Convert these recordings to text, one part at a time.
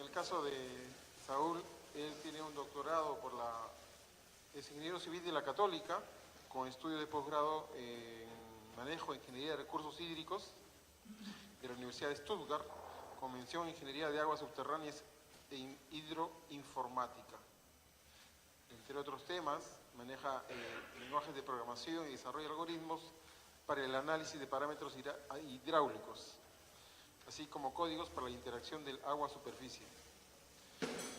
el caso de Saúl, él tiene un doctorado es ingeniero civil de la Católica, con estudio de posgrado en manejo de ingeniería de recursos hídricos de la Universidad de Stuttgart, con mención en ingeniería de aguas subterráneas e hidroinformática. Entre otros temas, maneja lenguajes de programación y desarrolla algoritmos para el análisis de parámetros hidráulicos, así como códigos para la interacción del agua-superficie.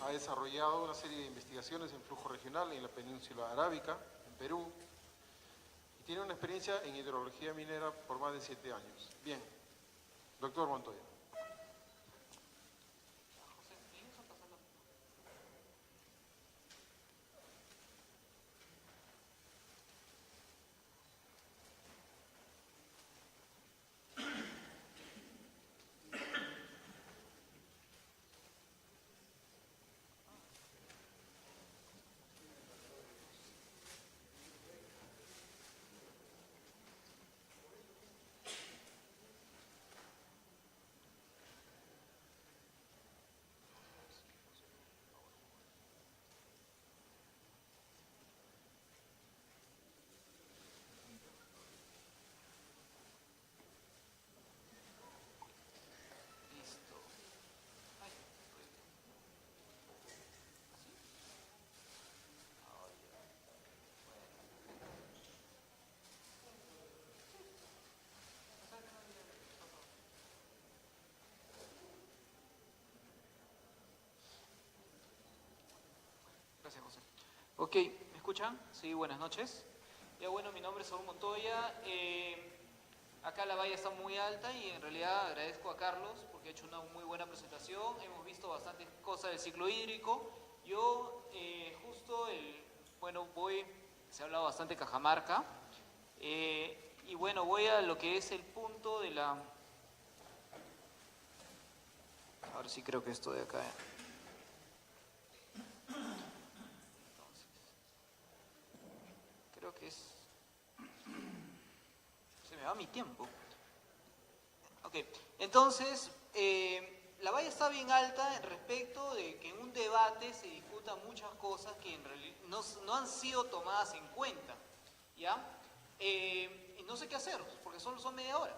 Ha desarrollado una serie de investigaciones en flujo regional en la península arábica, en Perú, y tiene una experiencia en hidrología minera por más de 7 años. Bien, doctor Montoya. Gracias, José. Ok, ¿me escuchan? Sí, buenas noches. Ya bueno, mi nombre es Saúl Montoya. Acá la valla está muy alta y en realidad agradezco a Carlos porque ha hecho una muy buena presentación. Hemos visto bastantes cosas del ciclo hídrico. Yo se ha hablado bastante de Cajamarca. Y bueno, voy a lo que es el punto de la... Ahora sí creo que esto de acá... Creo que es... Se me va mi tiempo. Ok, entonces, la valla está bien alta respecto de que en un debate se discutan muchas cosas que en realidad no han sido tomadas en cuenta, ¿ya? Y no sé qué hacer, porque solo son media hora.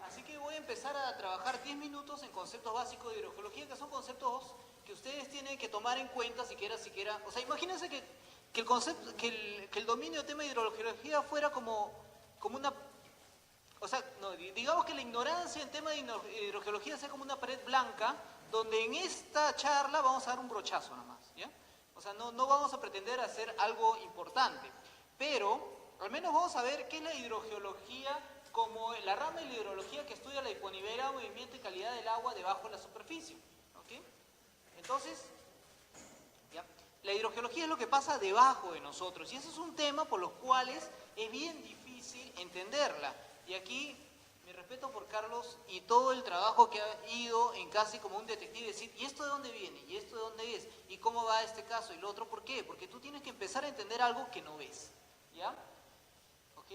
Así que voy a empezar a trabajar 10 minutos en conceptos básicos de hidrogeología, que son conceptos que ustedes tienen que tomar en cuenta siquiera, o sea, imagínense que el dominio del tema de hidrogeología fuera como una, o sea, no, digamos que la ignorancia en tema de hidrogeología sea como una pared blanca, donde en esta charla vamos a dar un brochazo nomás, ¿ya? O sea, no vamos a pretender hacer algo importante, pero al menos vamos a ver qué es la hidrogeología como la rama de la hidrología que estudia la disponibilidad, movimiento y calidad del agua debajo de la superficie, ¿ok? Entonces, ¿ya? La hidrogeología es lo que pasa debajo de nosotros y ese es un tema por los cuales es bien difícil entenderla. Y aquí, mi respeto por Carlos y todo el trabajo que ha ido en casi como un detective, decir, ¿y esto de dónde viene? ¿Y esto de dónde es? ¿Y cómo va este caso? ¿Y lo otro por qué? Porque tú tienes que empezar a entender algo que no ves, ¿ya? ¿Ok?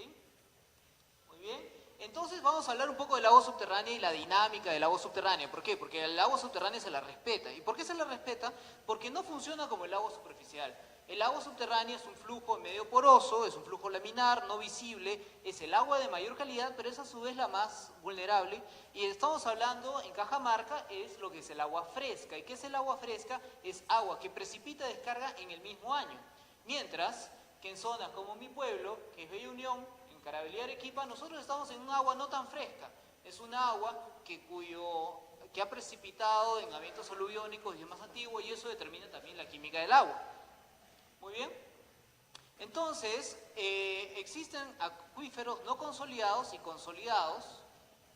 Muy bien. Entonces vamos a hablar un poco del agua subterránea y la dinámica del agua subterránea. ¿Por qué? Porque el agua subterránea se la respeta. ¿Y por qué se la respeta? Porque no funciona como el agua superficial. El agua subterránea es un flujo medio poroso, es un flujo laminar, no visible, es el agua de mayor calidad, pero es a su vez la más vulnerable. Y estamos hablando, en Cajamarca, es lo que es el agua fresca. ¿Y qué es el agua fresca? Es agua que precipita descarga en el mismo año. Mientras que en zonas como mi pueblo, que es Bella Unión, Carabalí, Arequipa, nosotros estamos en un agua no tan fresca. Es un agua que ha precipitado en eventos aluviónicos y es más antiguo y eso determina también la química del agua. Muy bien. Entonces, existen acuíferos no consolidados y consolidados.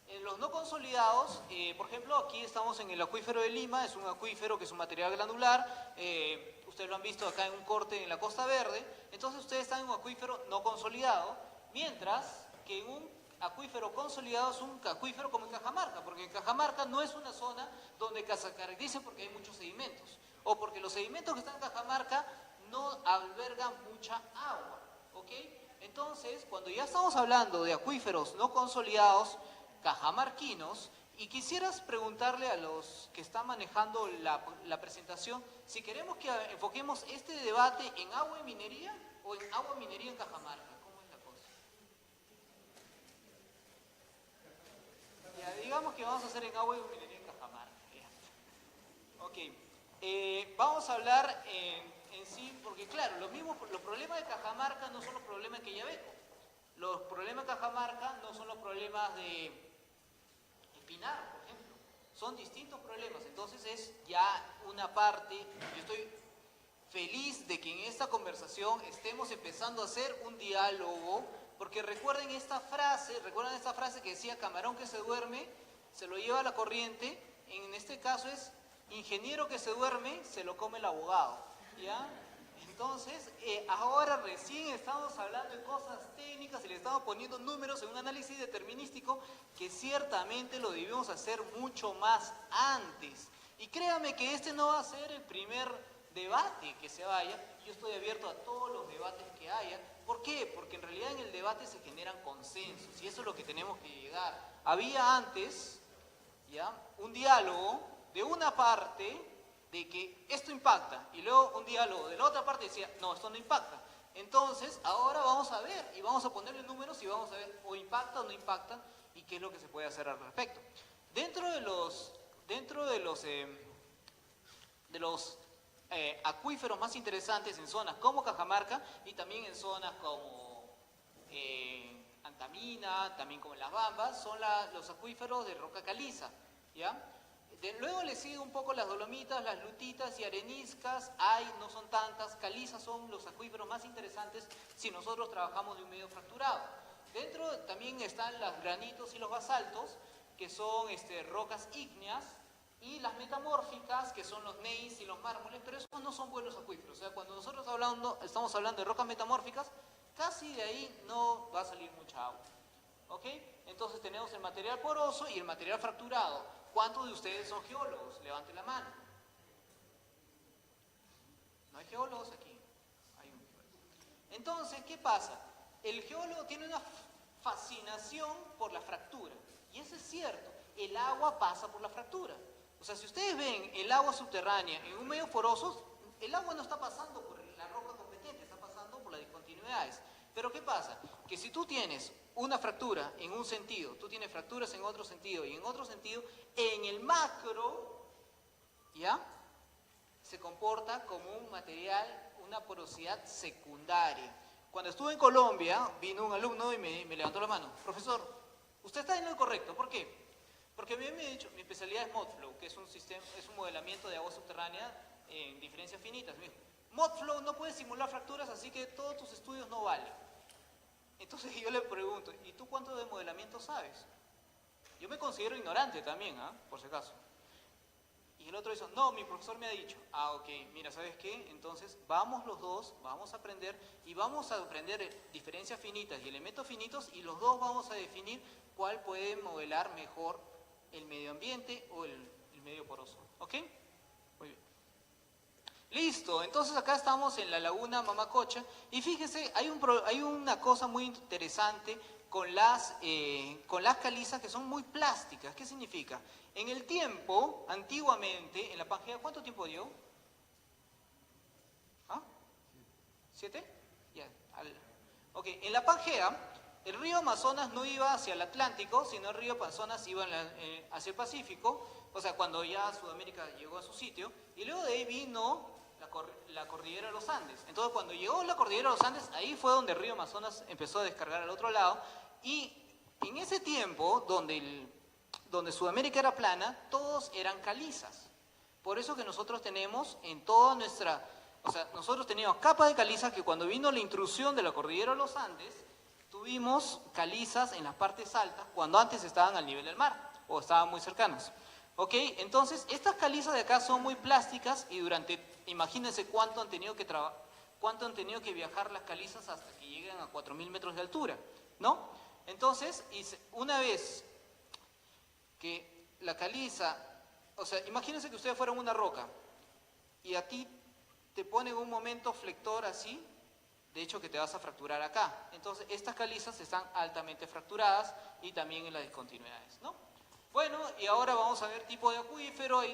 En los no consolidados, por ejemplo, aquí estamos en el acuífero de Lima, es un acuífero que es un material granular, ustedes lo han visto acá en un corte en la Costa Verde, entonces ustedes están en un acuífero no consolidado, mientras que en un acuífero consolidado es un acuífero como en Cajamarca, porque en Cajamarca no es una zona donde se caracterice porque hay muchos sedimentos, o porque los sedimentos que están en Cajamarca no albergan mucha agua, ¿ok? Entonces, cuando ya estamos hablando de acuíferos no consolidados, cajamarquinos, Y quisieras preguntarle a los que están manejando la presentación, si queremos que enfoquemos este debate en agua y minería o en agua y minería en Cajamarca. ¿Cómo es la cosa? Ya, digamos que vamos a hacer en agua y minería en Cajamarca. Ya. Ok. Vamos a hablar en sí, porque claro, los problemas de Cajamarca no son los problemas de Quellaveco. Los problemas de Cajamarca no son los problemas de Pinar, por ejemplo. Son distintos problemas. Entonces es ya una parte. Yo estoy feliz de que en esta conversación estemos empezando a hacer un diálogo, porque recuerden esta frase que decía camarón que se duerme, se lo lleva a la corriente. En este caso es ingeniero que se duerme, se lo come el abogado. ¿Ya? Entonces, ahora recién estamos hablando de cosas técnicas y le estamos poniendo números en un análisis determinístico que ciertamente lo debemos hacer mucho más antes. Y créame que este no va a ser el primer debate que se vaya. Yo estoy abierto a todos los debates que haya. ¿Por qué? Porque en realidad en el debate se generan consensos y eso es lo que tenemos que llegar. Había antes, ¿ya?, un diálogo de una parte de que esto impacta, y luego un diálogo de la otra parte decía, no, esto no impacta. Entonces, ahora vamos a ver, y vamos a ponerle números y vamos a ver o impacta o no impacta, y qué es lo que se puede hacer al respecto. Dentro de los acuíferos más interesantes en zonas como Cajamarca, y también en zonas como Antamina, también como en Las Bambas, son los acuíferos de roca caliza, ¿ya? Luego le sigue un poco las dolomitas, las lutitas y areniscas. No son tantas. Calizas son los acuíferos más interesantes si nosotros trabajamos de un medio fracturado. Dentro también están los granitos y los basaltos, que son rocas ígneas, y las metamórficas, que son los gneiss y los mármoles, pero esos no son buenos acuíferos. O sea, cuando nosotros estamos hablando de rocas metamórficas, casi de ahí no va a salir mucha agua. ¿Ok? Entonces tenemos el material poroso y el material fracturado. ¿Cuántos de ustedes son geólogos? Levanten la mano. ¿No hay geólogos aquí? Hay un geólogo. Entonces, ¿qué pasa? El geólogo tiene una fascinación por la fractura. Y eso es cierto. El agua pasa por la fractura. O sea, si ustedes ven el agua subterránea en un medio poroso, el agua no está pasando por la roca competente, está pasando por las discontinuidades. Pero ¿qué pasa? Que si tú tienes una fractura en un sentido, tú tienes fracturas en otro sentido y en otro sentido, en el macro, ¿ya?, se comporta como un material, una porosidad secundaria. Cuando estuve en Colombia, vino un alumno y me levantó la mano. Profesor, usted está en lo correcto. ¿Por qué? Porque a mí me ha dicho, mi especialidad es MODFlow, que es un modelamiento de agua subterránea en diferencias finitas. Me dijo, MODFlow no puede simular fracturas, así que todos tus estudios no valen. Entonces yo le pregunto, ¿y tú cuánto de modelamiento sabes? Yo me considero ignorante también, por si acaso. Y el otro dice, no, mi profesor me ha dicho. Ok, mira, ¿sabes qué? Entonces vamos los dos, vamos a aprender y vamos a aprender diferencias finitas y elementos finitos y los dos vamos a definir cuál puede modelar mejor el medio ambiente o el medio poroso. ¿Ok? Muy bien. Listo, entonces acá estamos en la laguna Mamacocha y fíjese, hay una cosa muy interesante con las calizas que son muy plásticas. ¿Qué significa? En el tiempo, antiguamente, en la Pangea, ¿cuánto tiempo dio? ¿Ah? ¿7? Ya. Ok, en la Pangea, el río Amazonas no iba hacia el Atlántico, sino el río Amazonas iba hacia el Pacífico, o sea, cuando ya Sudamérica llegó a su sitio, y luego de ahí vino la cordillera de los Andes. Entonces, cuando llegó la cordillera de los Andes, ahí fue donde el río Amazonas empezó a descargar al otro lado, y en ese tiempo, donde Sudamérica era plana, todos eran calizas. Por eso que nosotros tenemos en toda nuestra... O sea, nosotros teníamos capas de calizas que cuando vino la intrusión de la cordillera de los Andes, tuvimos calizas en las partes altas, cuando antes estaban al nivel del mar, o estaban muy cercanas. ¿Ok? Entonces, estas calizas de acá son muy plásticas y imagínense cuánto han tenido que viajar las calizas hasta que lleguen a 4.000 metros de altura, ¿no? Entonces, una vez que la caliza, o sea, imagínense que ustedes fueran una roca y a ti te ponen un momento flector así, de hecho que te vas a fracturar acá. Entonces, estas calizas están altamente fracturadas y también en las discontinuidades, ¿no? Bueno, y ahora vamos a ver tipos de acuífero. Hay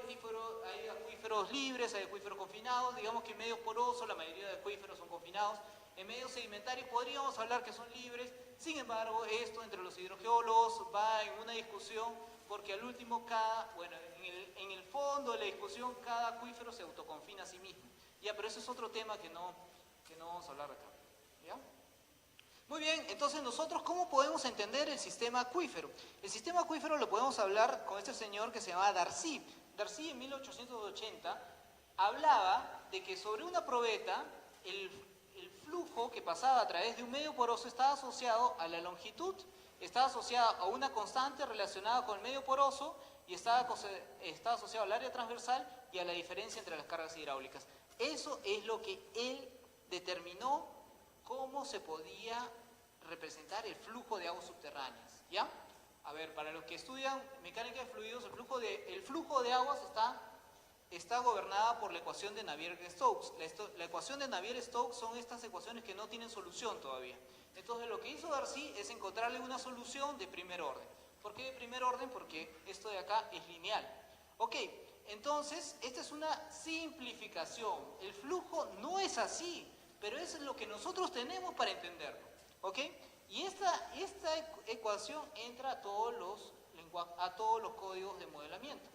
acuíferos libres, hay acuíferos confinados. Digamos que en medios porosos la mayoría de acuíferos son confinados. En medios sedimentarios podríamos hablar que son libres. Sin embargo, esto entre los hidrogeólogos va en una discusión porque al último en el fondo de la discusión cada acuífero se autoconfina a sí mismo. Ya, pero ese es otro tema que no vamos a hablar acá. ¿Ya? Muy bien, entonces nosotros, ¿cómo podemos entender el sistema acuífero? El sistema acuífero lo podemos hablar con este señor que se llamaba Darcy. Darcy en 1880 hablaba de que sobre una probeta el flujo que pasaba a través de un medio poroso estaba asociado a la longitud, estaba asociado a una constante relacionada con el medio poroso y estaba asociado al área transversal y a la diferencia entre las cargas hidráulicas. Eso es lo que él determinó cómo se podía representar el flujo de aguas subterráneas, ¿ya? A ver, para los que estudian mecánica de fluidos, el flujo de aguas está gobernada por la ecuación de Navier-Stokes. La ecuación de Navier-Stokes son estas ecuaciones que no tienen solución todavía. Entonces lo que hizo Darcy es encontrarle una solución de primer orden. ¿Por qué de primer orden? Porque esto de acá es lineal. Ok, entonces esta es una simplificación. El flujo no es así, pero eso es lo que nosotros tenemos para entenderlo. ¿Ok? Y esta ecuación entra a todos los códigos de modelamiento.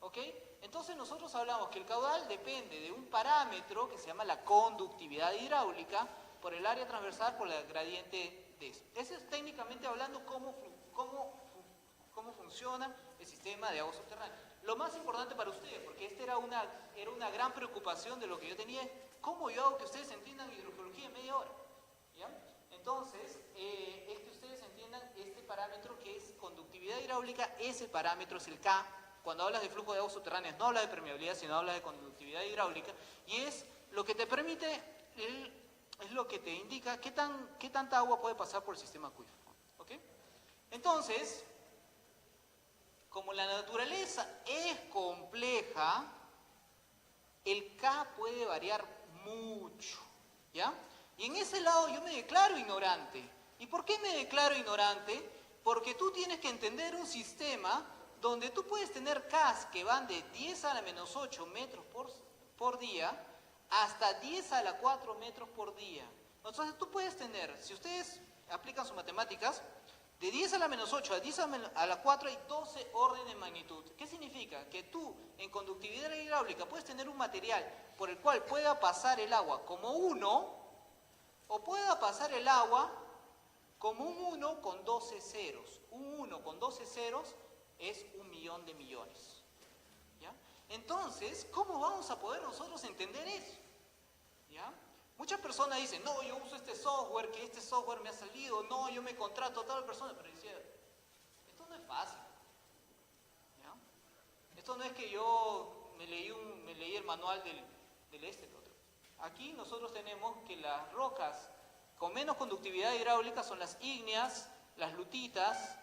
¿Ok? Entonces nosotros hablamos que el caudal depende de un parámetro que se llama la conductividad hidráulica por el área transversal por el gradiente de eso. Ese es técnicamente hablando cómo funciona el sistema de agua subterránea. Lo más importante para ustedes, porque esta era una gran preocupación de lo que yo tenía, es cómo yo hago que ustedes entiendan hidrogeología en media hora. ¿Ya? Entonces, es que ustedes entiendan este parámetro que es conductividad hidráulica, ese parámetro es el K. Cuando hablas de flujo de aguas subterráneas no hablas de permeabilidad, sino hablas de conductividad hidráulica, y es lo que te permite, es lo que te indica qué tanta agua puede pasar por el sistema acuífero. ¿Ok? Entonces, como la naturaleza es compleja, el K puede variar mucho, ¿ya? Y en ese lado yo me declaro ignorante. ¿Y por qué me declaro ignorante? Porque tú tienes que entender un sistema donde tú puedes tener Ks que van de 10 a la menos 8 metros por día hasta 10 a la 4 metros por día. Entonces tú puedes tener, si ustedes aplican sus matemáticas, de 10 a la menos 8 a 10 a la 4 hay 12 órdenes de magnitud. ¿Qué significa? Que tú en conductividad hidráulica puedes tener un material por el cual pueda pasar el agua como 1 o pueda pasar el agua como un 1 con 12 ceros. Un 1 con 12 ceros es 1.000.000 de millones. ¿Ya? Entonces, ¿cómo vamos a poder nosotros entender eso? ¿Ya? Muchas personas dicen, no, yo uso este software, que este software me ha salido, no, yo me contrato a tal persona, pero dice, esto no es fácil. ¿Ya? Esto no es que yo me leí el manual del otro. Aquí nosotros tenemos que las rocas con menos conductividad hidráulica son las ígneas, las lutitas,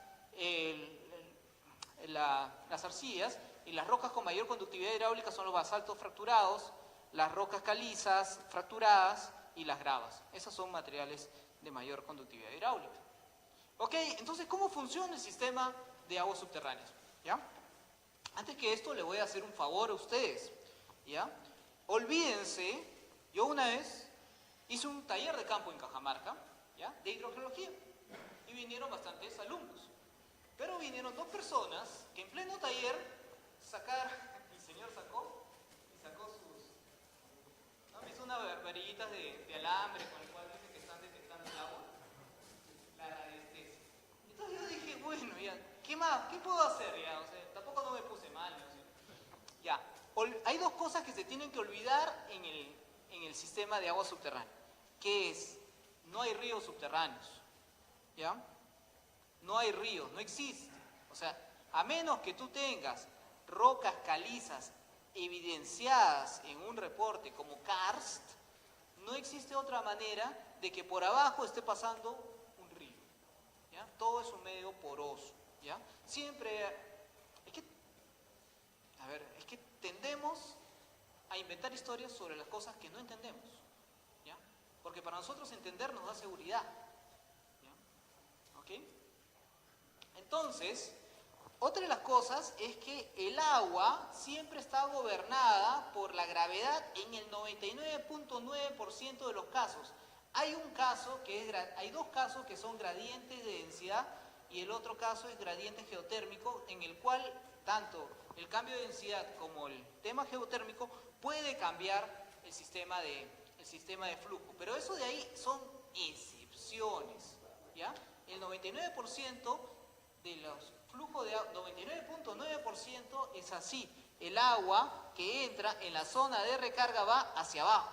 las arcillas, y las rocas con mayor conductividad hidráulica son los basaltos fracturados, las rocas calizas fracturadas y las gravas. Esos son materiales de mayor conductividad hidráulica. Ok, entonces, ¿cómo funciona el sistema de aguas subterráneas? ¿Ya? Antes que esto, le voy a hacer un favor a ustedes. ¿Ya? Olvídense, yo una vez hice un taller de campo en Cajamarca, ¿ya? De hidrogeología, y vinieron bastantes alumnos. Pero vinieron dos personas que en pleno taller el señor sacó sus, ¿no? Hizo unas varillitas de alambre con el cual dice que están detectando el agua, la radiestesia. Entonces yo dije, bueno, ya, ¿qué más? ¿Qué puedo hacer? Ya, o sea, tampoco no me puse mal, ¿no? Ya, hay dos cosas que se tienen que olvidar en el sistema de agua subterránea, que es, no hay ríos subterráneos, ¿ya? No hay ríos, no existe. O sea, a menos que tú tengas rocas calizas evidenciadas en un reporte como karst, no existe otra manera de que por abajo esté pasando un río. ¿Ya? Todo es un medio poroso. ¿Ya? Siempre es que tendemos a inventar historias sobre las cosas que no entendemos. ¿Ya? Porque para nosotros entender nos da seguridad. ¿Ya? ¿Ok? Entonces, Otra de las cosas es que el agua siempre está gobernada por la gravedad en el 99.9% de los casos. Hay dos casos que son gradientes de densidad y el otro caso es gradiente geotérmico, en el cual tanto el cambio de densidad como el tema geotérmico puede cambiar el sistema de flujo. Pero eso de ahí son excepciones, ¿ya? El 99% de los flujos de agua, 99.9% es así. El agua que entra en la zona de recarga va hacia abajo.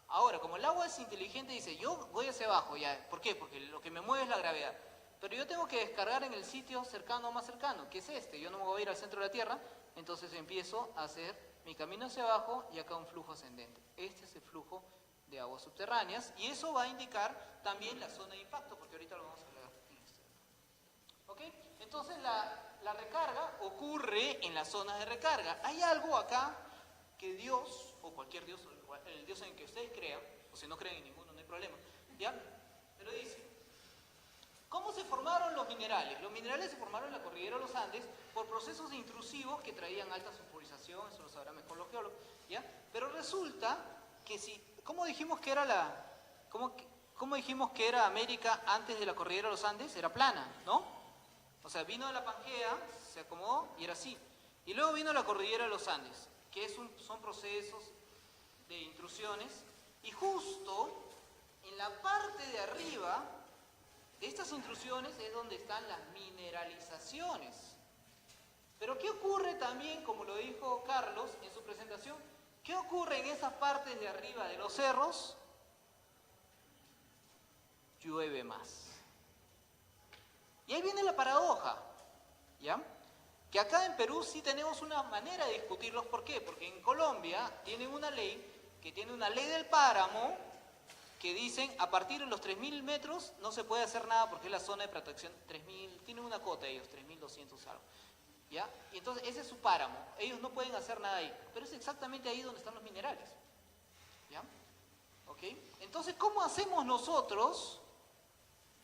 Ahora, como el agua es inteligente, dice, yo voy hacia abajo, ¿ya? ¿Por qué? Porque lo que me mueve es la gravedad. Pero yo tengo que descargar en el sitio cercano o más cercano, que es este. Yo no me voy a ir al centro de la Tierra, entonces empiezo a hacer mi camino hacia abajo y acá un flujo ascendente. Este es el flujo de aguas subterráneas y eso va a indicar también la zona de impacto, porque ahorita lo vamos a hablar en este. ¿Ok? Entonces la recarga ocurre en las zonas de recarga. Hay algo acá que Dios, o cualquier Dios, el Dios en el que ustedes crean, o si no creen en ninguno, no hay problema, ¿ya? Pero dice, ¿cómo se formaron los minerales? Los minerales se formaron en la cordillera de los Andes por procesos intrusivos que traían alta sulfurización, eso lo sabrán mejor los geólogos, ¿ya? Pero resulta que si, ¿cómo dijimos que era cómo dijimos que era América antes de la cordillera de los Andes? Era plana, ¿no? O sea, vino de la Pangea, se acomodó y era así. Y luego vino la cordillera de los Andes, que son procesos de intrusiones, y justo en la parte de arriba de estas intrusiones es donde están las mineralizaciones. Pero ¿qué ocurre también, como lo dijo Carlos en su presentación? ¿Qué ocurre en esas partes de arriba de los cerros? Llueve más. Y ahí viene la paradoja, ¿ya? Que acá en Perú sí tenemos una manera de discutirlos. ¿Por qué? Porque en Colombia tienen una ley del páramo que dicen a partir de los 3.000 metros no se puede hacer nada porque es la zona de protección 3.000, tienen una cota ellos, 3.200 algo, ¿ya? Y entonces ese es su páramo, ellos no pueden hacer nada ahí, pero es exactamente ahí donde están los minerales, ¿ya? ¿Ok? Entonces, ¿cómo hacemos nosotros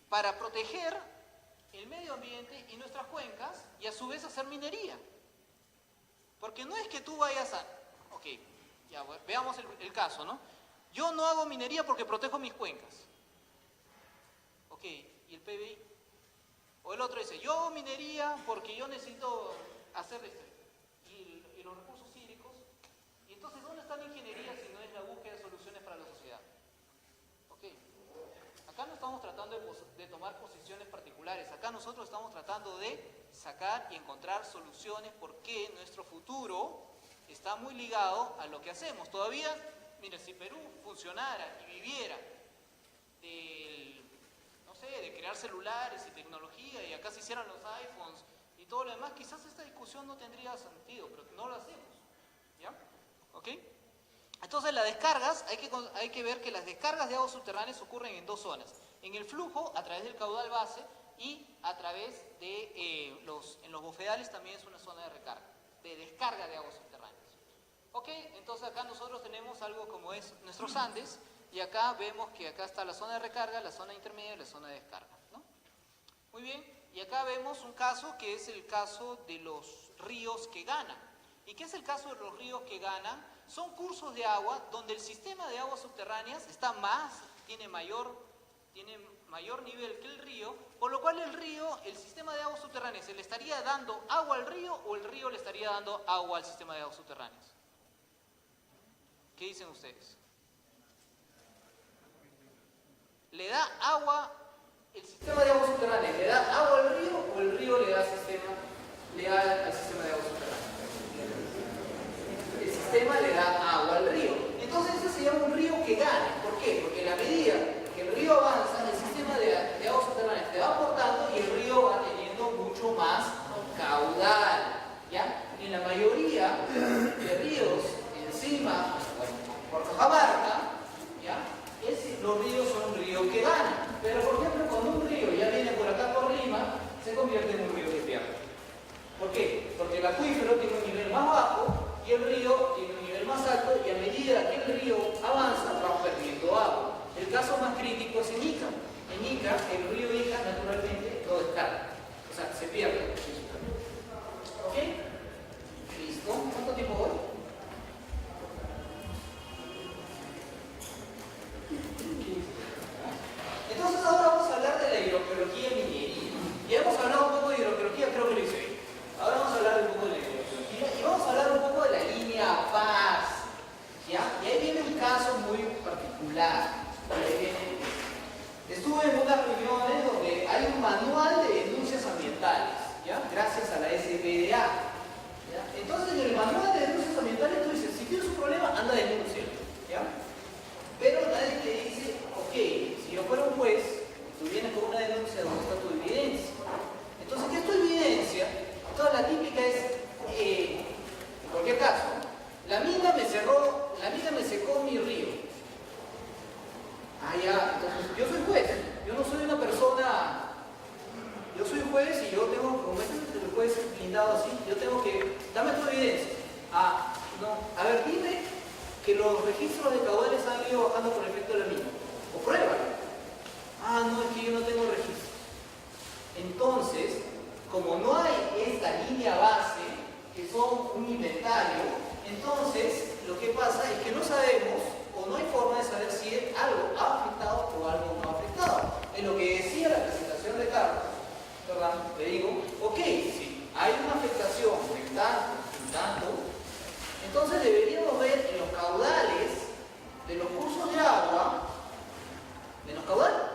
para proteger el medio ambiente y nuestras cuencas y a su vez hacer minería? Porque no es que tú vayas a... Ok, ya veamos el caso, ¿no? Yo no hago minería porque protejo mis cuencas. Ok, ¿y el PBI? O el otro dice, yo hago minería porque yo necesito hacer y los recursos hídricos. Y entonces, ¿dónde está la ingeniería si no es la búsqueda de soluciones para la sociedad? Ok, acá no estamos tratando de tomar posiciones particulares. Acá nosotros estamos tratando de sacar y encontrar soluciones porque nuestro futuro está muy ligado a lo que hacemos. Todavía, miren, si Perú funcionara y viviera de crear celulares y tecnología y acá se hicieran los iPhones y todo lo demás, quizás esta discusión no tendría sentido, pero no lo hacemos, ¿ya? ¿Ok? Entonces las descargas, hay que ver que las descargas de aguas subterráneas ocurren en dos zonas. En el flujo, a través del caudal base, y a través de en los bofedales también es una zona de recarga, de descarga de aguas subterráneas. Ok, entonces acá nosotros tenemos algo como es nuestros Andes, y acá vemos que acá está la zona de recarga, la zona intermedia y la zona de descarga, ¿no? Muy bien, y acá vemos un caso que es el caso de los ríos que ganan. ¿Y qué es el caso de los ríos que ganan? Son cursos de agua donde el sistema de aguas subterráneas tiene mayor nivel que el río, por lo cual el sistema de aguas subterráneas, ¿se le estaría dando agua al río o el río le estaría dando agua al sistema de aguas subterráneas? ¿Qué dicen ustedes? ¿Le da agua, el sistema de aguas subterráneas, le da agua al río o el río le da al sistema de aguas subterráneas? El sistema le da agua al río. Entonces ese se llama un río que gana. ¿Por qué? Porque a la medida que el río avanza, el sistema de aguas subterráneas te va aportando y el río va teniendo mucho más caudal, ¿ya? En la mayoría de ríos encima, por Cajamarca, ¿ya? Los ríos son un río que gana. Pero por ejemplo, cuando un río ya viene por acá por Lima, se convierte en un río que pierde. ¿Por qué? Porque el acuífero tiene un nivel más bajo y el río tiene un nivel más alto, y a medida que el río avanza va perdiendo agua. El caso más crítico es en Ica. En Ica, el río Ica naturalmente lo descarga, o sea, se pierde. A ver, dime que los registros de caudales han ido bajando por efecto de la mina. O pruébalo. Ah, no, es que yo no tengo registro. Entonces, como no hay esta línea base, que son un inventario, entonces lo que pasa es que no sabemos o no hay forma de saber si algo ha afectado o algo no ha afectado. En lo que decía la presentación de Carlos, ¿verdad? Le digo, ok, si hay una afectación de tanto en tanto, entonces deberíamos ver en los caudales de los cursos de agua, menos caudal,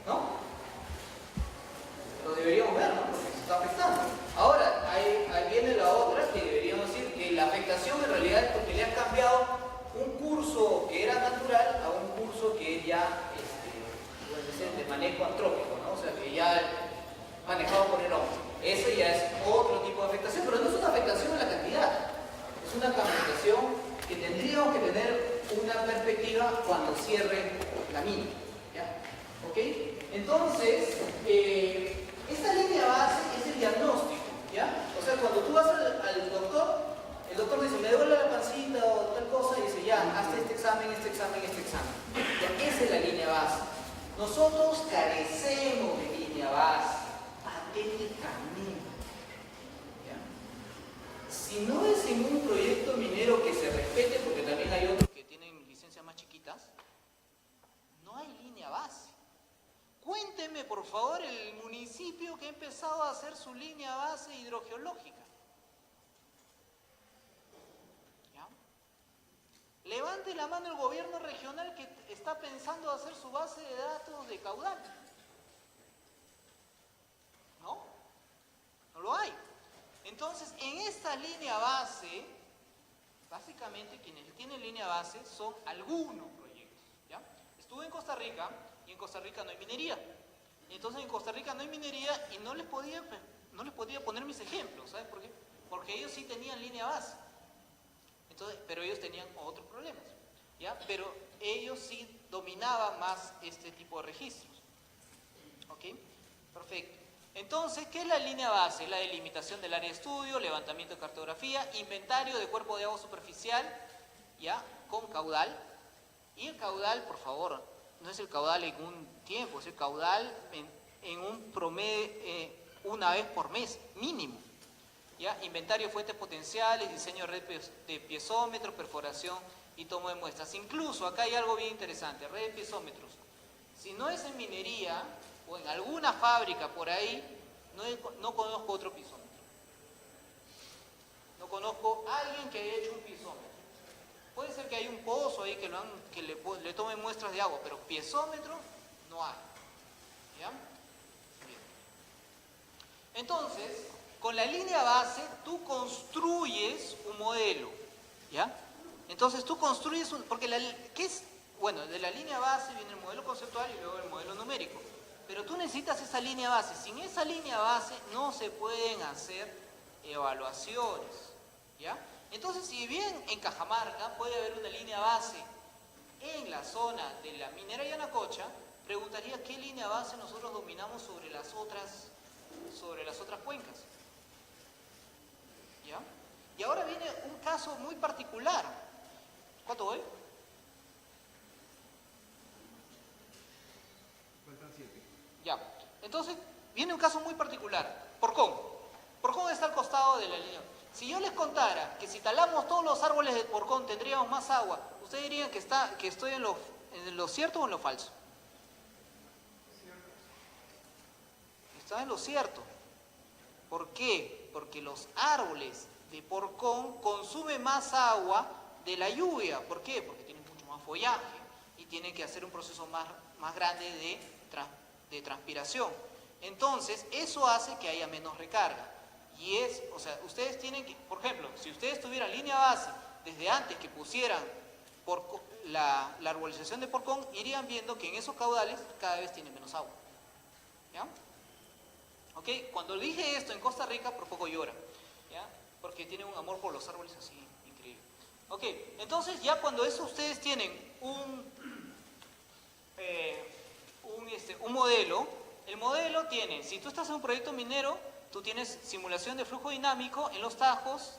¿no? Lo deberíamos ver, ¿no? Porque se está afectando. Ahora, ahí viene la otra, que deberíamos decir que la afectación en realidad es porque le has cambiado un curso que era natural a un curso que es ya de manejo antrópico, ¿no? O sea, que ya manejado por el hombre. Eso ya es otro tipo de afectación, pero no es una afectación en la cantidad. Es una afectación que tendríamos que tener una perspectiva cuando cierre la mina. ¿Ya? ¿Ok? Entonces, esta línea base es el diagnóstico. ¿Ya? O sea, cuando tú vas al doctor, el doctor dice, me duele la pancita o tal cosa, y dice, ya, hazte este examen, este examen, este examen. Ya, esa es la línea base. Nosotros carecemos de línea base, patéticamente. ¿Ya? Si no es en un proyecto minero que se respete, porque también hay otros que tienen licencias más chiquitas, no hay línea base. Cuénteme, por favor, el municipio que ha empezado a hacer su línea base hidrogeológica. ¿Ya? Levante la mano el gobierno regional que está pensando hacer su base de datos de caudal. ¿No? No lo hay. Entonces, en esta línea base, básicamente quienes tienen línea base son algunos proyectos. ¿Ya? Estuve en Costa Rica y en Costa Rica no hay minería. Y entonces en Costa Rica no hay minería y no les podía poner mis ejemplos. ¿Sabes por qué? Porque ellos sí tenían línea base. Entonces, pero ellos tenían otros problemas. ¿Ya? Pero ellos sí dominaban más este tipo de registros. ¿Ok? Perfecto. Entonces, ¿qué es la línea base? La delimitación del área de estudio, levantamiento de cartografía, inventario de cuerpo de agua superficial, ¿ya? Con caudal. Y el caudal, por favor, no es el caudal en un tiempo, es el caudal en un promedio, una vez por mes, mínimo. ¿Ya? Inventario de fuentes potenciales, diseño de red de piezómetros, perforación y tomo de muestras. Incluso, acá hay algo bien interesante, red de piezómetros. Si no es en minería o en alguna fábrica por ahí, no conozco otro piezómetro. No conozco a alguien que haya hecho un piezómetro. Puede ser que hay un pozo ahí que le tomen muestras de agua, pero piezómetro no hay. ¿Ya? Bien. Entonces, con la línea base, tú construyes un modelo. ¿Ya? Entonces, tú construyes porque ¿qué es? Bueno, de la línea base viene el modelo conceptual y luego el modelo numérico. Pero tú necesitas esa línea base. Sin esa línea base no se pueden hacer evaluaciones. ¿Ya? Entonces, si bien en Cajamarca puede haber una línea base en la zona de la minera Yanacocha, preguntaría qué línea base nosotros dominamos sobre las otras cuencas. ¿Ya? Y ahora viene un caso muy particular. ¿Cuánto voy? Faltan 7. Ya. Entonces, viene un caso muy particular. Porcón. Porcón está al costado de la línea. Si yo les contara que si talamos todos los árboles de Porcón tendríamos más agua, ¿ustedes dirían que estoy en lo cierto o en lo falso? Está en lo cierto. ¿Por qué? Porque los árboles de Porcón consumen más agua de la lluvia. ¿Por qué? Porque tienen mucho más follaje y tienen que hacer un proceso más grande de transpiración. Entonces, eso hace que haya menos recarga. Y o sea, ustedes tienen que, por ejemplo, si ustedes tuvieran línea base desde antes que pusieran la arbolización de Porcón, irían viendo que en esos caudales cada vez tiene menos agua. ¿Ya? ¿Ok? Cuando dije esto en Costa Rica, por poco llora. ¿Ya? Porque tienen un amor por los árboles así increíble. Ok, entonces ya cuando eso ustedes tienen un modelo, el modelo tiene, si tú estás en un proyecto minero, tú tienes simulación de flujo dinámico en los tajos,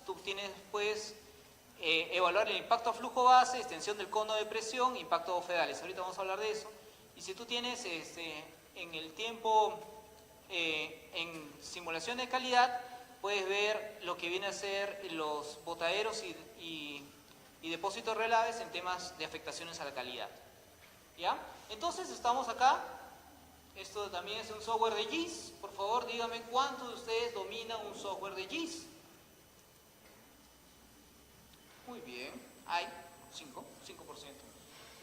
puedes evaluar el impacto a flujo base, extensión del cono de presión, impacto a bofedales. Ahorita vamos a hablar de eso. Y si tú tienes en el tiempo, en simulación de calidad, puedes ver lo que viene a ser los botaderos y depósitos relaves en temas de afectaciones a la calidad. ¿Ya? Entonces estamos acá. Esto también es un software de GIS. Por favor, díganme cuántos de ustedes dominan un software de GIS. Muy bien, hay 5%.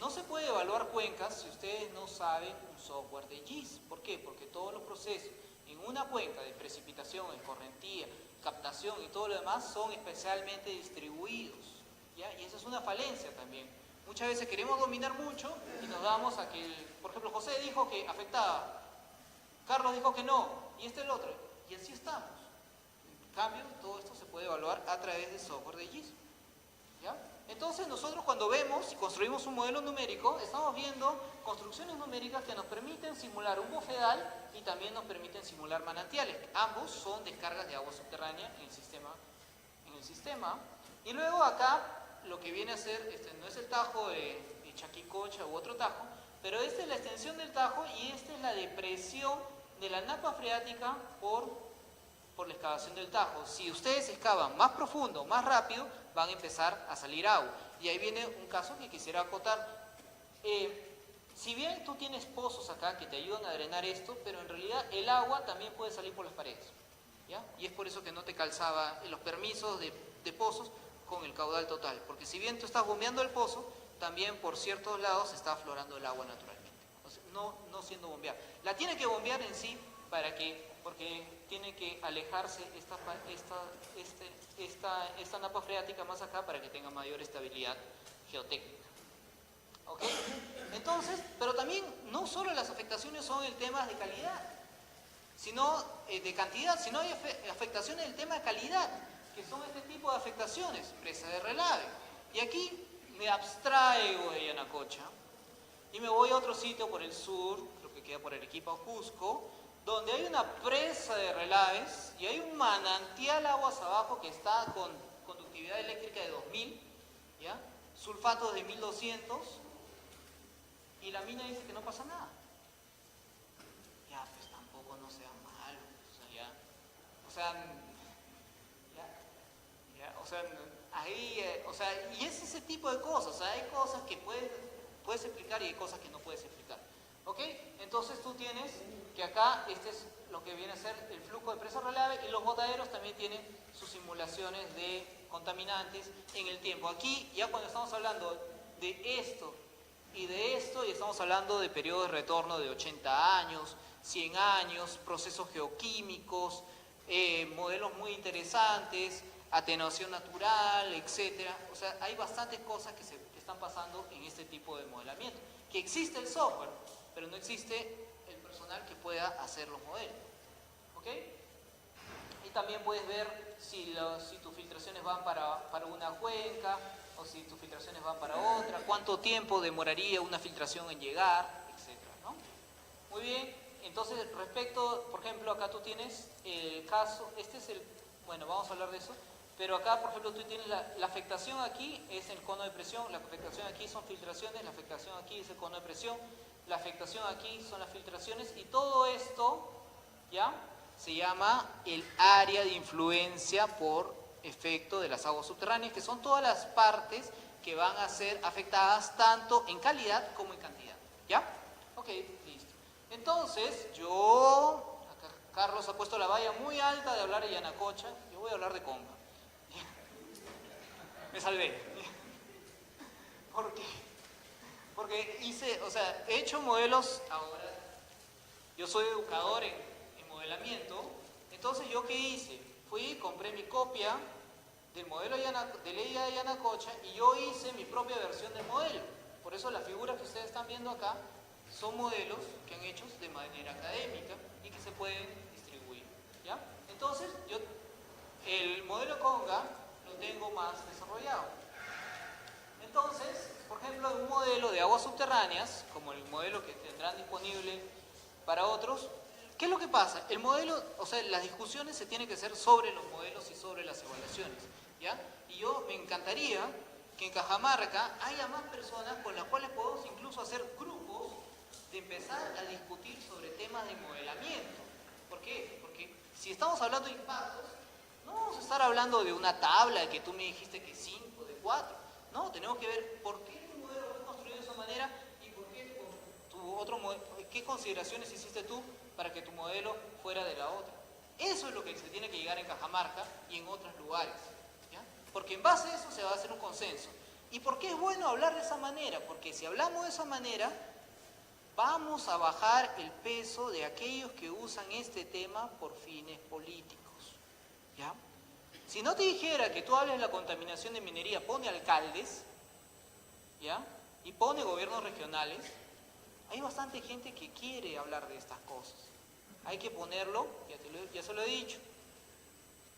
No se puede evaluar cuencas si ustedes no saben un software de GIS. ¿Por qué? Porque todos los procesos en una cuenca de precipitación, escorrentía, captación y todo lo demás son especialmente distribuidos. ¿Ya? Y esa es una falencia también. Muchas veces queremos dominar mucho y nos damos a que, por ejemplo, José dijo que afectaba, Carlos dijo que no, y el otro. Y así estamos. En cambio, todo esto se puede evaluar a través de software de GIS. ¿Ya? Entonces nosotros cuando vemos y construimos un modelo numérico, estamos viendo construcciones numéricas que nos permiten simular un bofedal y también nos permiten simular manantiales. Ambos son descargas de agua subterránea en el sistema. Y luego acá lo que viene a ser, no es el tajo de Chaquicocha u otro tajo, pero esta es la extensión del tajo y esta es la depresión de la napa freática por la excavación del tajo. Si ustedes excavan más profundo, más rápido, van a empezar a salir agua. Y ahí viene un caso que quisiera acotar. Si bien tú tienes pozos acá que te ayudan a drenar esto, pero en realidad el agua también puede salir por las paredes. ¿Ya? Y es por eso que no te calzaba los permisos de pozos con el caudal total. Porque si bien tú estás bombeando el pozo, también por ciertos lados está aflorando el agua naturalmente. O sea, no siendo bombeada. La tiene que bombear en sí porque tiene que alejarse esta napa freática más acá para que tenga mayor estabilidad geotécnica. ¿Ok? Entonces, pero también no solo las afectaciones son el tema de calidad, sino de cantidad, sino hay afectaciones del tema de calidad, que son este tipo de afectaciones, presa de relave. Y aquí me abstraigo de Yanacocha y me voy a otro sitio por el sur, creo que queda por Arequipa o Cusco, donde hay una presa de relaves y hay un manantial aguas abajo que está con conductividad eléctrica de 2000, ¿ya? Sulfatos de 1200, y la mina dice que no pasa nada. Ya, pues tampoco no sea malo, y es ese tipo de cosas. O sea, hay cosas que puedes explicar y hay cosas que no puedes explicar. ¿Ok? Entonces tú tienes que acá, este es lo que viene a ser el flujo de presa relave, y los botaderos también tienen sus simulaciones de contaminantes en el tiempo. Aquí, ya cuando estamos hablando de esto y de esto, y estamos hablando de periodos de retorno de 80 años, 100 años, procesos geoquímicos, modelos muy interesantes, atenuación natural, etcétera. O sea, hay bastantes cosas que están pasando en este tipo de modelamiento. Que existe el software, pero no existe el personal que pueda hacer los modelos. ¿Ok? Y también puedes ver si tus filtraciones van para una cuenca o si tus filtraciones van para otra, cuánto tiempo demoraría una filtración en llegar, etcétera, ¿no? Muy bien, entonces respecto, por ejemplo, acá tú tienes el caso, bueno, vamos a hablar de eso, pero acá, por ejemplo, tú tienes la afectación aquí, es el cono de presión, la afectación aquí son filtraciones, la afectación aquí es el cono de presión, la afectación aquí son las filtraciones, y todo esto, ¿ya?, se llama el área de influencia por efecto de las aguas subterráneas, que son todas las partes que van a ser afectadas tanto en calidad como en cantidad. ¿Ya? Ok, listo. Entonces, acá Carlos ha puesto la valla muy alta de hablar de Yanacocha, yo voy a hablar de Conga. Me salvé. ¿Por qué? Porque he hecho modelos ahora. Yo soy educador en modelamiento. Entonces, ¿yo qué hice? Compré mi copia del modelo de ley de Yanacocha y yo hice mi propia versión del modelo. Por eso las figuras que ustedes están viendo acá son modelos que han hecho de manera académica y que se pueden distribuir. ¿Ya? Entonces, el modelo Conga lo tengo más desarrollado. Entonces, por ejemplo, un modelo de aguas subterráneas, como el modelo que tendrán disponible para otros, ¿Qué es lo que pasa? El modelo, o sea, las discusiones se tienen que hacer sobre los modelos y sobre las evaluaciones, ¿ya? Y yo me encantaría que en Cajamarca haya más personas con las cuales podamos incluso hacer grupos de empezar a discutir sobre temas de modelamiento. ¿Por qué? Porque si estamos hablando de impactos, no vamos a estar hablando de una tabla que tú me dijiste que 5, de 4. No, tenemos que ver por qué tu modelo fue construido de esa manera y por qué tu otro modelo, qué consideraciones hiciste tú para que tu modelo fuera de la otra. Eso es lo que se tiene que llegar en Cajamarca y en otros lugares, ¿ya? Porque en base a eso se va a hacer un consenso. ¿Y por qué es bueno hablar de esa manera? Porque si hablamos de esa manera, vamos a bajar el peso de aquellos que usan este tema por fines políticos, ¿ya? Si no te dijera que tú hables de la contaminación de minería, pone alcaldes, ¿ya? Y pone gobiernos regionales, hay bastante gente que quiere hablar de estas cosas. Hay que ponerlo, ya se lo he dicho,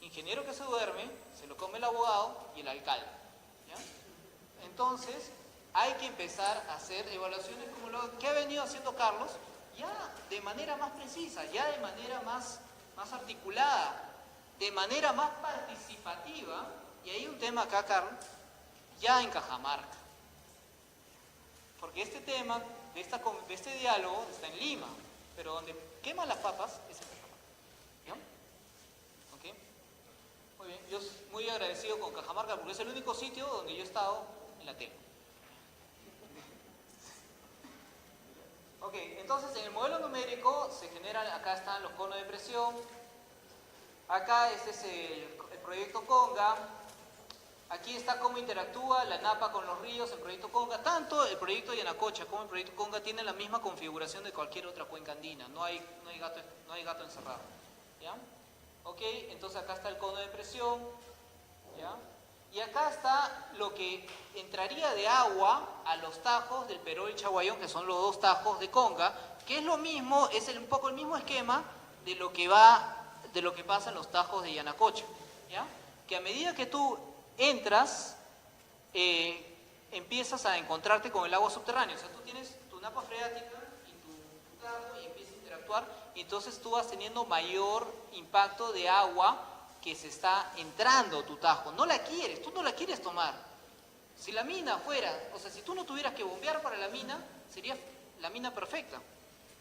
ingeniero que se duerme, se lo come el abogado y el alcalde, ¿ya? Entonces, hay que empezar a hacer evaluaciones como lo que ha venido haciendo Carlos, ya de manera más precisa, ya de manera más articulada, de manera más participativa, y hay un tema acá, Carlos, ya en Cajamarca. Porque este tema, de este diálogo, está en Lima, pero donde queman las papas es en Cajamarca. ¿Ya? ¿Ok? Muy bien, yo muy agradecido con Cajamarca porque es el único sitio donde yo he estado en la tele. Ok, entonces en el modelo numérico se generan, acá están los conos de presión, acá este es el proyecto Conga, aquí está cómo interactúa la napa con los ríos en proyecto Conga, tanto el proyecto Yanacocha como el proyecto Conga tienen la misma configuración de cualquier otra cuenca andina, no hay gato encerrado, ¿ya? Ok, entonces acá está el cono de presión, ¿ya? Y acá está lo que entraría de agua a los tajos del Perol y Chaguayón, que son los dos tajos de Conga, que es lo mismo, es un poco el mismo esquema de lo que pasa en los tajos de Yanacocha, ¿ya? Que a medida que tú entras, empiezas a encontrarte con el agua subterránea, o sea, tú tienes tu napa freática y tu tajo y empiezas a interactuar, y entonces tú vas teniendo mayor impacto de agua que se está entrando tu tajo. No la quieres, tú no la quieres tomar. Si la mina fuera, o sea, si tú no tuvieras que bombear para la mina, sería la mina perfecta.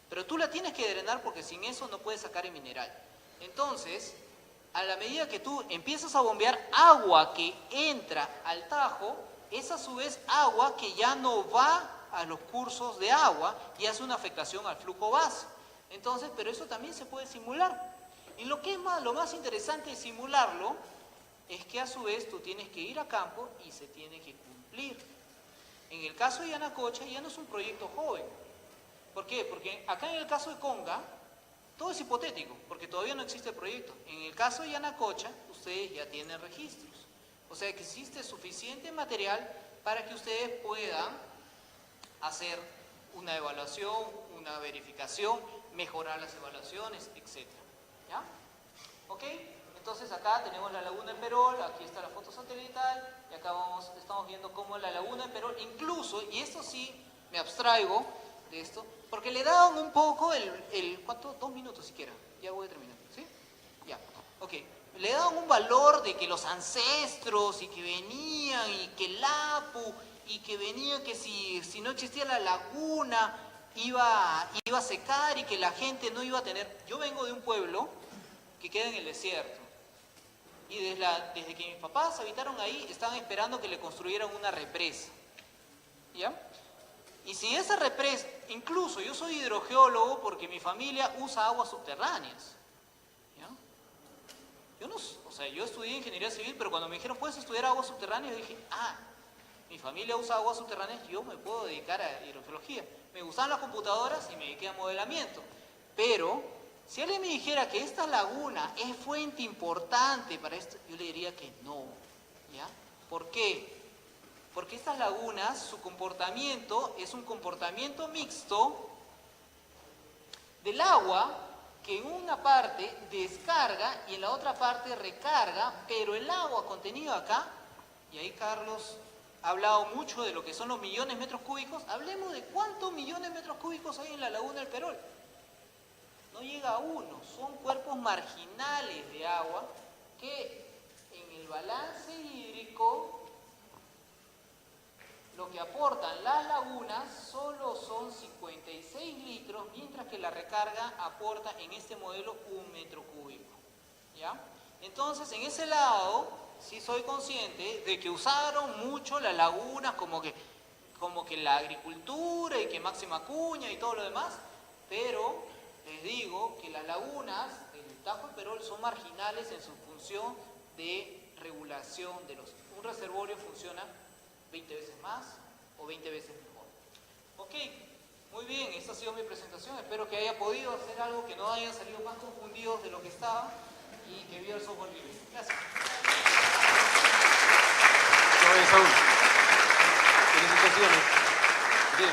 Pero tú la tienes que drenar porque sin eso no puedes sacar el mineral. Entonces, a la medida que tú empiezas a bombear agua que entra al tajo, es a su vez agua que ya no va a los cursos de agua y hace una afectación al flujo base. Entonces, pero eso también se puede simular. Y lo más interesante de simularlo es que a su vez tú tienes que ir a campo y se tiene que cumplir. En el caso de Yanacocha ya no es un proyecto joven. ¿Por qué? Porque acá en el caso de Conga, todo es hipotético, porque todavía no existe el proyecto. En el caso de Yanacocha, ustedes ya tienen registros. O sea que existe suficiente material para que ustedes puedan hacer una evaluación, una verificación, mejorar las evaluaciones, etc. ¿Ya? ¿Ok? Entonces acá tenemos la laguna en Perol, aquí está la foto satelital, y acá estamos viendo cómo la laguna en Perol, incluso, y esto sí me abstraigo de esto, porque le daban un poco ¿cuánto? 2 minutos siquiera, ya voy a terminar, ¿sí? Ya, ok. Le daban un valor de que los ancestros, y que venían, y que el Apu, y que venían que si no existía la laguna, iba a secar y que la gente no iba a tener... Yo vengo de un pueblo que queda en el desierto y desde que mis papás habitaron ahí estaban esperando que le construyeran una represa, ¿ya? Y si esa represa, incluso yo soy hidrogeólogo porque mi familia usa aguas subterráneas, ¿ya? Yo estudié ingeniería civil, pero cuando me dijeron puedes estudiar aguas subterráneas, yo dije, mi familia usa aguas subterráneas, yo me puedo dedicar a hidrogeología. Me gustaban las computadoras y me dediqué a modelamiento. Pero, si alguien me dijera que esta laguna es fuente importante para esto, yo le diría que no, ¿ya? ¿Por qué? Porque estas lagunas, su comportamiento es un comportamiento mixto del agua que en una parte descarga y en la otra parte recarga, pero el agua contenido acá, y ahí Carlos ha hablado mucho de lo que son los millones de metros cúbicos, hablemos de cuántos millones de metros cúbicos hay en la laguna del Perol. no llega a 1, son cuerpos marginales de agua que en el balance hídrico lo que aportan las lagunas solo son 56 litros, mientras que la recarga aporta en este modelo 1 metro cúbico. ¿Ya? Entonces, en ese lado, sí soy consciente de que usaron mucho las lagunas como que la agricultura y que Máxima Acuña y todo lo demás, pero les digo que las lagunas del Tajo y Perol son marginales en su función de regulación de los... Un reservorio funciona 20 veces más o 20 veces mejor. Ok, muy bien, esta ha sido mi presentación. Espero que haya podido hacer algo, que no hayan salido más confundidos de lo que estaba y que viva el software libre. Gracias. Saúl. Felicitaciones. Bien.